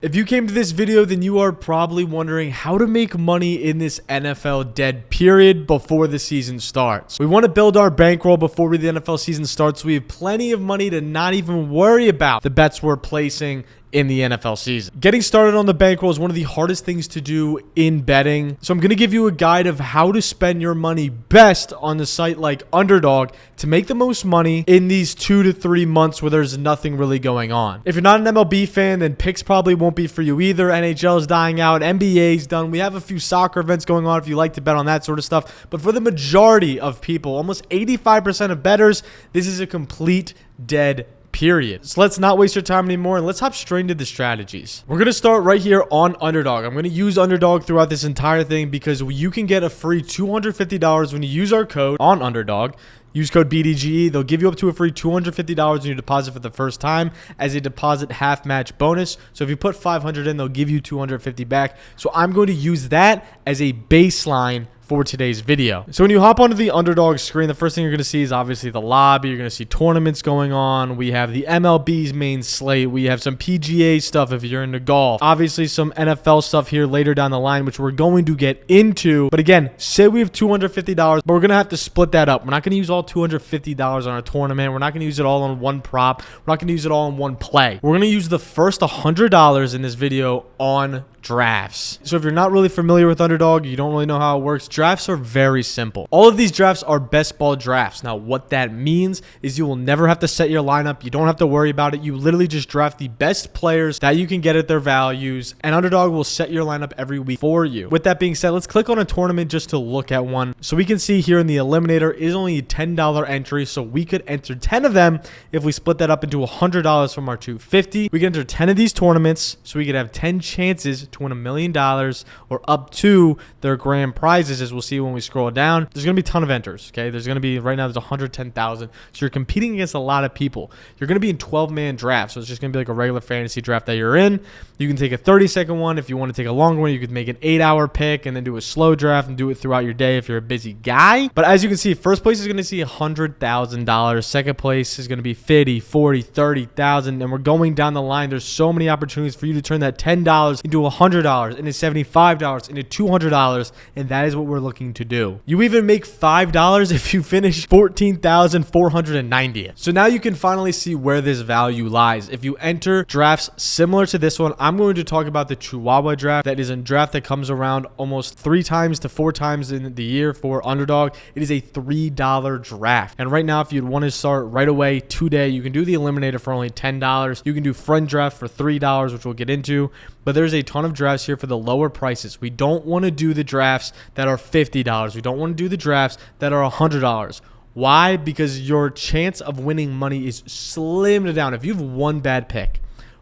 If you came to this video, then you are probably wondering how to make money in this NFL dead period before the season starts. We want to build our bankroll before the NFL season starts, so we have plenty of money to not even worry about the bets we're placing in the NFL season. Getting started on the bankroll is one of the hardest things to do in betting. So I'm going to give you a guide of how to spend your money best on the site like Underdog to make the most money in these 2 to 3 months where there's nothing really going on. If you're not an MLB fan, then picks probably won't be for you either. NHL is dying out. NBA is done. We have a few soccer events going on if you like to bet on that sort of stuff. But for the majority of people, almost 85% of bettors, this is a complete dead period. So let's not waste your time anymore and let's hop straight into the strategies. We're going to start right here on Underdog. I'm going to use Underdog throughout this entire thing because you can get a free $250 when you use our code on Underdog. Use code BDGE. They'll give you up to a free $250 when you deposit for the first time as a deposit half match bonus. So if you put $500 in, they'll give you $250 back. So I'm going to use that as a baseline for today's video. So when you hop onto the Underdog screen, the first thing you're going to see is obviously the lobby. You're going to see tournaments going on. We have the MLB's main slate. We have some PGA stuff if you're into golf. Obviously some NFL stuff here later down the line, which we're going to get into. But again, say we have $250, but we're going to have to split that up. We're not going to use all $250 on a tournament. We're not going to use it all on one prop. We're not going to use it all in one play. We're going to use the first $100 in this video on drafts. So if you're not really familiar with Underdog, you don't really know how it works, drafts are very simple. All of these drafts are best ball drafts. Now, what that means is you will never have to set your lineup. You don't have to worry about it. You literally just draft the best players that you can get at their values, and Underdog will set your lineup every week for you. With that being said, let's click on a tournament just to look at one. So we can see here in the Eliminator is only a $10 entry, so we could enter 10 of them. If we split that up into $100 from our $250, we can enter 10 of these tournaments, so we could have 10 chances to win $1 million or up to their grand prizes, as we'll see when we scroll down. There's going to be a ton of enters, okay? There's going to be, right now, there's 110,000. So you're competing against a lot of people. You're going to be in 12-man drafts, so it's just going to be like a regular fantasy draft that you're in. You can take a 30-second one. If you want to take a longer one, you could make an 8-hour pick and then do a slow draft and do it throughout your day if you're a busy guy. But as you can see, first place is going to see $100,000. Second place is going to be $50,000, $40,000, $30,000. And we're going down the line. There's so many opportunities for you to turn that $10 into $100, into $75, into $200, and that is what we're looking to do. You even make $5 if you finish 14,490. So now you can finally see where this value lies. If you enter drafts similar to this one, I'm going to talk about the Chihuahua draft. That is a draft that comes around almost 3 times to 4 times in the year for Underdog. It is a $3 draft. And right now, if you'd want to start right away today, you can do the Eliminator for only $10. You can do friend draft for $3, which we'll get into. But there's a ton of drafts here for the lower prices. We don't want to do the drafts that are $50. We don't want to do the drafts that are $100. Why? Because your chance of winning money is slimmed down. If you have one bad pick,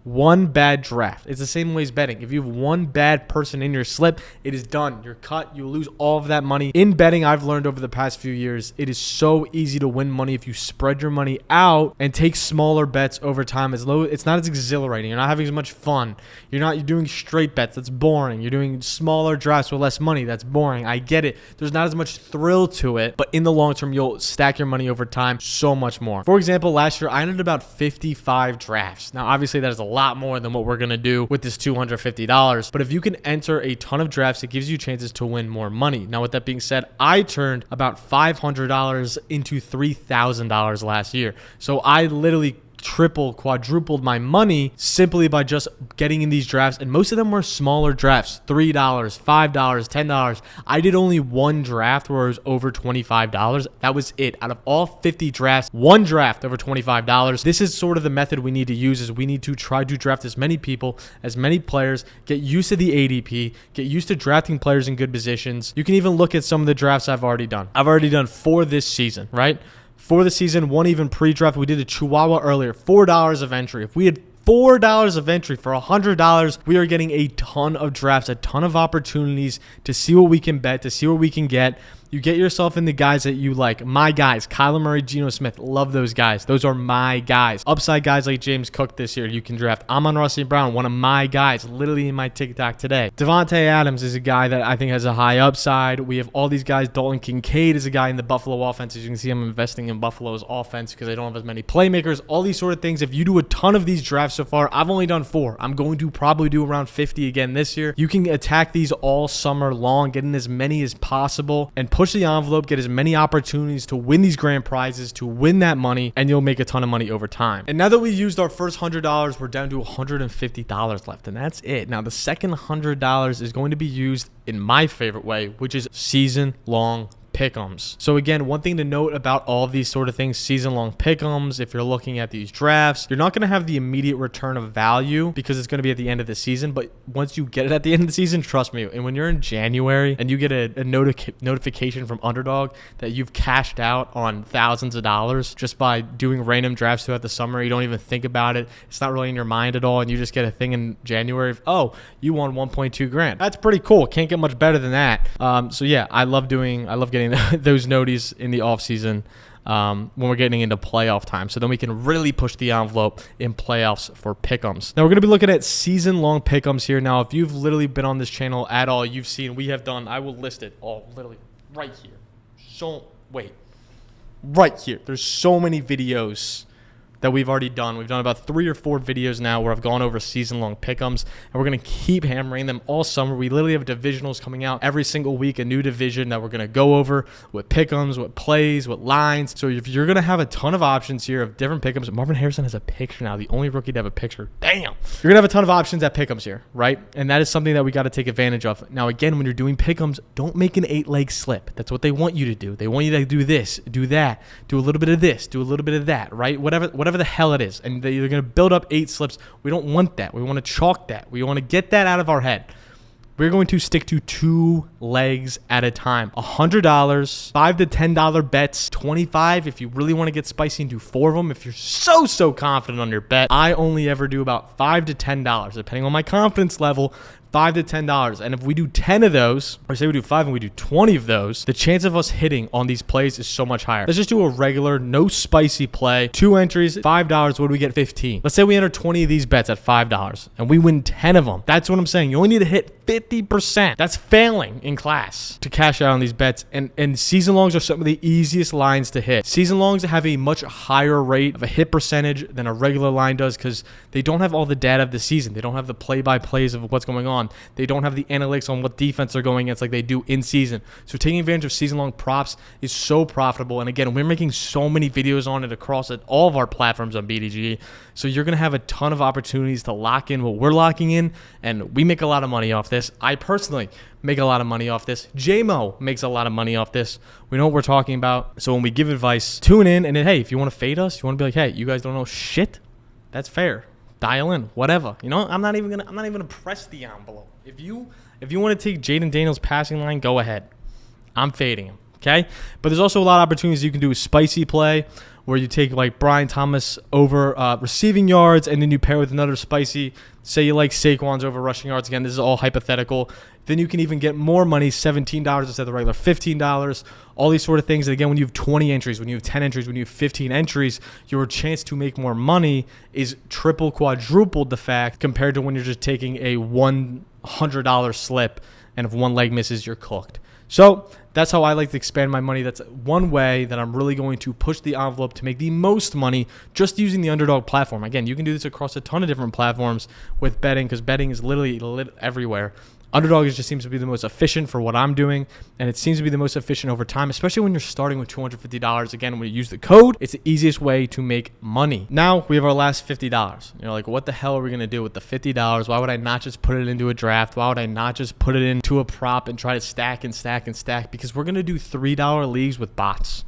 one bad draft, it's the same way as betting. If you have one bad person in your slip, it is done. You're cut. You lose all of that money. In betting, I've learned over the past few years, it is so easy to win money if you spread your money out and take smaller bets over time. It's not as exhilarating. You're not having as much fun. You're doing straight bets. That's boring. You're doing smaller drafts with less money. That's boring. I get it. There's not as much thrill to it, but in the long term, you'll stack your money over time so much more. For example, last year, I entered about 55 drafts. Now, obviously, that is a lot more than what we're going to do with this $250. But if you can enter a ton of drafts, it gives you chances to win more money. Now, with that being said, I turned about $500 into $3,000 last year. So I literally quadrupled my money simply by just getting in these drafts, and most of them were smaller drafts, $3, $5, $10. I did only one draft where it was over $25. That was it. Out of all 50 drafts, one draft over $25. This is sort of the method we need to use, is we need to try to draft as many people, as many players, get used to the ADP, get used to drafting players in good positions. You can even look at some of the drafts I've already done. I've already done 4 this season, right? For the season, 1 even pre-draft. We did a Chihuahua earlier, $4 of entry. If we had $4 of entry for $100, we are getting a ton of drafts, a ton of opportunities to see what we can bet, to see what we can get. You get yourself in the guys that you like. My guys, Kyler Murray, Geno Smith, love those guys. Those are my guys. Upside guys like James Cook this year, you can draft. Amon-Ra St. Brown, one of my guys, literally in my TikTok today. Devontae Adams is a guy that I think has a high upside. We have all these guys. Dalton Kincaid is a guy in the Buffalo offense. As you can see, I'm investing in Buffalo's offense because they don't have as many playmakers. All these sort of things. If you do a ton of these drafts so far, I've only done 4. I'm going to probably do around 50 again this year. You can attack these all summer long, get in as many as possible, and push the envelope, get as many opportunities to win these grand prizes, to win that money, and you'll make a ton of money over time. And now that we used our first $100, we're down to $150 left, and that's it. Now, the second $100 is going to be used in my favorite way, which is season-long pick'ems. So again, one thing to note about all of these sort of things, season-long pick'ems, if you're looking at these drafts, you're not going to have the immediate return of value because it's going to be at the end of the season. But once you get it at the end of the season, trust me, and when you're in January and you get a notification from Underdog that you've cashed out on thousands of dollars just by doing random drafts throughout the summer, you don't even think about it. It's not really in your mind at all. And you just get a thing in January of, oh, you won 1.2 grand. That's pretty cool. Can't get much better than that. So yeah, I love getting those noties in the off season when we're getting into playoff time, so then we can really push the envelope in playoffs for pick'ems. Now we're going to be looking at season-long pick'ems here. Now, if you've literally been on this channel at all, you've seen we have done. I will list it all literally right here. Right here. There's so many videos that we've already done. We've done about 3 or 4 videos now where I've gone over season-long pick'ems, and we're going to keep hammering them all summer. We literally have divisionals coming out every single week, a new division that we're going to go over with pick'ems, with plays, with lines. So if you're going to have a ton of options here of different pick'ems, Marvin Harrison has a picture now, the only rookie to have a picture. Damn. You're going to have a ton of options at pick'ems here, right? And that is something that we got to take advantage of. Now, again, when you're doing pick'ems, don't make an 8-leg slip. That's what they want you to do. They want you to do this, do that, do a little bit of this, do a little bit of that, right? Whatever the hell it is. And they're going to build up 8 slips. We don't want that. We want to chalk that. We want to get that out of our head. We're going to stick to 2 legs at a time. $100, $5 to $10 bets, 25 if you really want to get spicy and do 4 of them. If you're so confident on your bet, I only ever do about $5 to $10, depending on my confidence level. $5 to $10. And if we do 10 of those, or say we do 5 and we do 20 of those, the chance of us hitting on these plays is so much higher. Let's just do a regular, no spicy play. 2 entries, $5. What do we get? 15. Let's say we enter 20 of these bets at $5 and we win 10 of them. That's what I'm saying. You only need to hit 50%. That's failing in class to cash out on these bets. And season longs are some of the easiest lines to hit. Season longs have a much higher rate of a hit percentage than a regular line does because they don't have all the data of the season. They don't have the play-by-plays of what's going on. They don't have the analytics on what defense they're going against like they do in season. So taking advantage of season-long props is so profitable. And again, we're making so many videos on it across all of our platforms on BDGE. So you're going to have a ton of opportunities to lock in what we're locking in. And we make a lot of money off this. I personally make a lot of money off this. JMO makes a lot of money off this. We know what we're talking about. So when we give advice, tune in. And then, hey, if you want to fade us, you want to be like, hey, you guys don't know shit, that's fair. Dial in, whatever. You know, I'm not even gonna press the envelope. If you want to take Jaden Daniels' passing line, go ahead. I'm fading him. Okay? But there's also a lot of opportunities you can do a spicy play where you take like Brian Thomas over receiving yards and then you pair with another spicy. Say you like Saquon's over rushing yards. Again, this is all hypothetical. Then you can even get more money, $17 instead of the regular $15. All these sort of things. And again, when you have 20 entries, when you have 10 entries, when you have 15 entries, your chance to make more money is triple, quadrupled the fact compared to when you're just taking a $100 slip and if one leg misses, you're cooked. So that's how I like to expand my money. That's one way that I'm really going to push the envelope to make the most money just using the Underdog platform. Again, you can do this across a ton of different platforms with betting because betting is literally everywhere. Underdog just seems to be the most efficient for what I'm doing, and it seems to be the most efficient over time, especially when you're starting with $250. Again, when you use the code, it's the easiest way to make money. Now we have our last $50. You're like, what the hell are we going to do with the $50? Why would I not just put it into a draft? Why would I not just put it into a prop and try to stack and stack and stack? Because we're going to do $3 leagues with bots.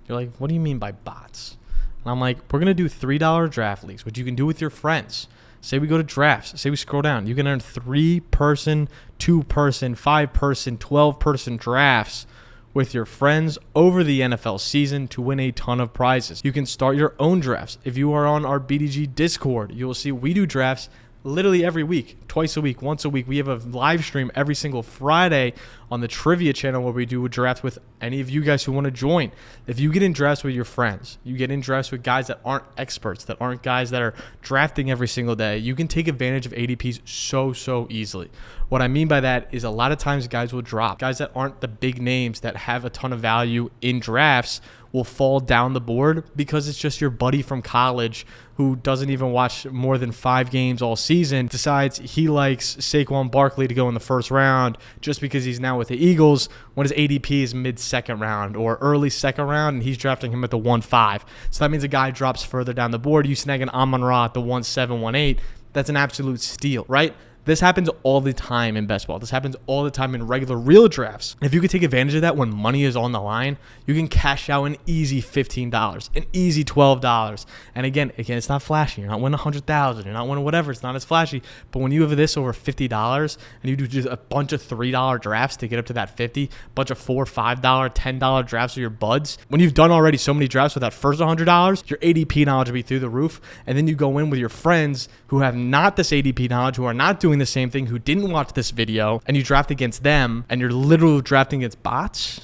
You're like, what do you mean by bots? And I'm like, we're going to do $3 draft leagues, which you can do with your friends. Say we go to drafts. Say we scroll down. You can earn 3-person, 2-person, 5-person, 12-person drafts with your friends over the NFL season to win a ton of prizes. You can start your own drafts. If you are on our BDG Discord, you will see we do drafts literally every week, twice a week, once a week. We have a live stream every single Friday on the trivia channel where we do a draft with any of you guys who want to join. If you get in drafts with your friends, you get in drafts with guys that aren't experts, that aren't guys that are drafting every single day, you can take advantage of ADPs so easily. What I mean by that is a lot of times guys will drop. Guys that aren't the big names that have a ton of value in drafts will fall down the board because it's just your buddy from college who doesn't even watch more than 5 games all season, decides he likes Saquon Barkley to go in the first round just because he's now with the Eagles when his ADP is mid-second round or early second round, and he's drafting him at the 1-5. So that means a guy drops further down the board. You snag an Amon-Ra at the 1-7, 1-8. That's an absolute steal, right? This happens all the time in best ball. This happens all the time in regular real drafts. If you could take advantage of that when money is on the line, you can cash out an easy $15, an easy $12. And again, it's not flashy. You're not winning $100,000. You're not winning whatever. It's not as flashy. But when you have this over $50 and you do just a bunch of $3 drafts to get up to that 50, bunch of $4, $5, $10 drafts with your buds, when you've done already so many drafts with that first $100, your ADP knowledge will be through the roof. And then you go in with your friends who have not this ADP knowledge, who are not doing the same thing, who didn't watch this video, and you draft against them, and you're literally drafting against bots.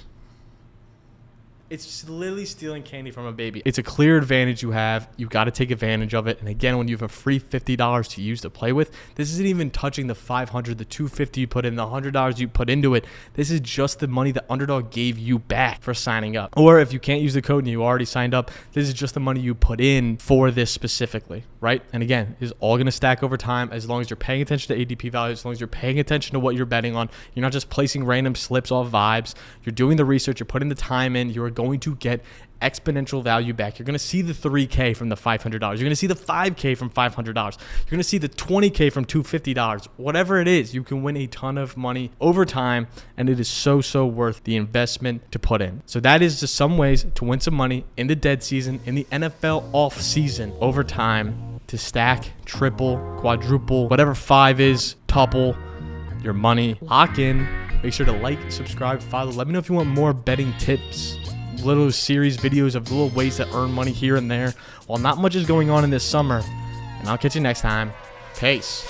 It's literally stealing candy from a baby. It's a clear advantage you have. You got to take advantage of it. And again, when you have a free $50 to use to play with, this isn't even touching the $500, the $250 you put in, the $100 you put into it. This is just the money that Underdog gave you back for signing up. Or if you can't use the code and you already signed up, this is just the money you put in for this specifically, right? And again, it's all going to stack over time as long as you're paying attention to ADP values, as long as you're paying attention to what you're betting on. You're not just placing random slips off vibes. You're doing the research. You're putting the time in. You're going to get exponential value back. You're going to see the $3K from the $500. You're going to see the $5K from $500. You're going to see the $20K from $250. Whatever it is, you can win a ton of money over time, and it is so worth the investment to put in. So that is just some ways to win some money in the dead season, in the NFL off season, over time, to stack, triple, quadruple, whatever 5 is, tuple your money. Lock in. Make sure to like, subscribe, follow. Let me know if you want more betting tips, little series videos of little ways to earn money here and there while not much is going on in this summer. And I'll catch you next time. Peace.